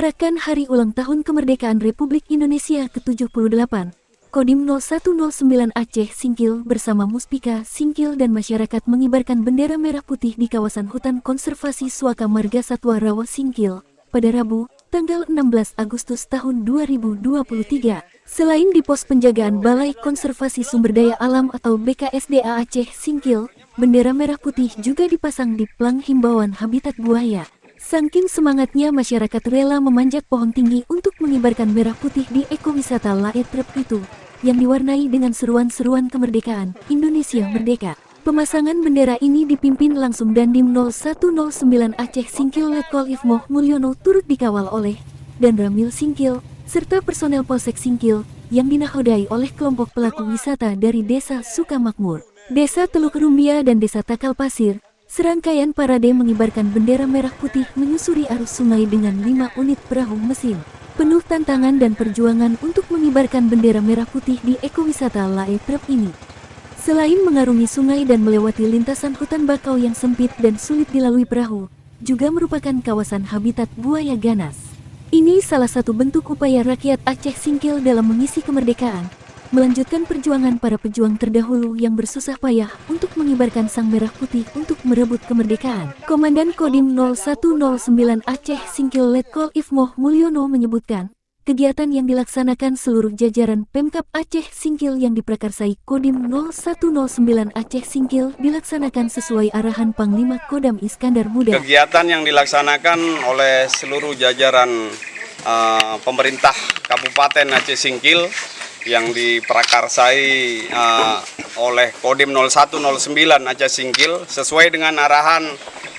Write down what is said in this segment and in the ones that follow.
Menyemarakan Hari Ulang Tahun Kemerdekaan Republik Indonesia ke-78, Kodim 0109 Aceh Singkil bersama Muspika Singkil dan masyarakat mengibarkan bendera merah putih di kawasan hutan konservasi Suaka Marga Satwa Rawa Singkil pada Rabu, tanggal 16 Agustus tahun 2023. Selain di pos penjagaan Balai Konservasi Sumber Daya Alam atau BKSDA Aceh Singkil, bendera merah putih juga dipasang di plang himbauan habitat buaya. Saking semangatnya masyarakat rela memanjat pohon tinggi untuk mengibarkan merah putih di ekowisata Laetrep itu, yang diwarnai dengan seruan-seruan kemerdekaan, Indonesia Merdeka. Pemasangan bendera ini dipimpin langsung Dandim 0109 Aceh Singkil Letkol Ifmoh Mulyono turut dikawal oleh dan Ramil Singkil, serta personel Polsek Singkil, yang dinakodai oleh kelompok pelaku wisata dari Desa Sukamakmur, Desa Teluk Rumbia dan Desa Takal Pasir. Serangkaian parade mengibarkan bendera merah putih menyusuri arus sungai dengan 5 unit perahu mesin. Penuh tantangan dan perjuangan untuk mengibarkan bendera merah putih di ekowisata Laetrep ini. Selain mengarungi sungai dan melewati lintasan hutan bakau yang sempit dan sulit dilalui perahu, juga merupakan kawasan habitat buaya ganas. Ini salah satu bentuk upaya rakyat Aceh Singkil dalam mengisi kemerdekaan, melanjutkan perjuangan para pejuang terdahulu yang bersusah payah untuk mengibarkan sang merah putih untuk merebut kemerdekaan. Komandan Kodim 0109 Aceh Singkil Letkol Ifmoh Mulyono menyebutkan, kegiatan yang dilaksanakan seluruh jajaran Pemkab Aceh Singkil yang diprakarsai Kodim 0109 Aceh Singkil dilaksanakan sesuai arahan Panglima Kodam Iskandar Muda. Kegiatan yang dilaksanakan oleh seluruh jajaran pemerintah Kabupaten Aceh Singkil yang diprakarsai oleh Kodim 0109 Aceh Singkil sesuai dengan arahan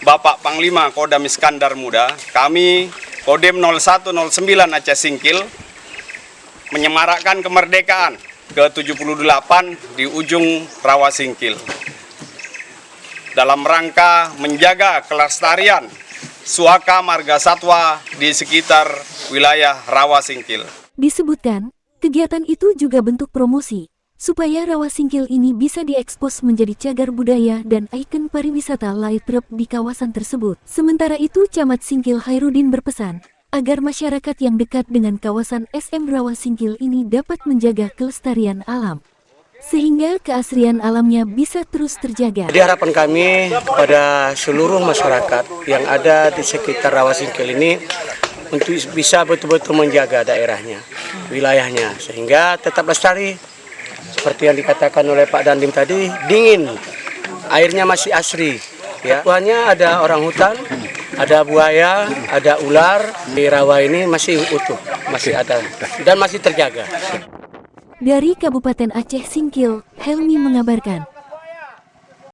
Bapak Panglima Kodam Iskandar Muda. Kami Kodim 0109 Aceh Singkil menyemarakkan kemerdekaan ke-78 di ujung Rawa Singkil dalam rangka menjaga kelestarian Suaka Marga Satwa di sekitar wilayah Rawa Singkil. Disebutkan, kegiatan itu juga bentuk promosi, supaya Rawa Singkil ini bisa diekspos menjadi cagar budaya dan ikon pariwisata Laetrep di kawasan tersebut. Sementara itu Camat Singkil Hairudin berpesan, agar masyarakat yang dekat dengan kawasan SM Rawa Singkil ini dapat menjaga kelestarian alam, sehingga keasrian alamnya bisa terus terjaga. Jadi harapan kami kepada seluruh masyarakat yang ada di sekitar Rawa Singkil ini, untuk bisa betul-betul menjaga daerahnya, wilayahnya, sehingga tetap lestari. Seperti yang dikatakan oleh Pak Dandim tadi, dingin, airnya masih asri. Ya, tuanya ada orang hutan, ada buaya, ada ular. Di rawa ini masih utuh, masih ada dan masih terjaga. Dari Kabupaten Aceh Singkil, Helmi mengabarkan.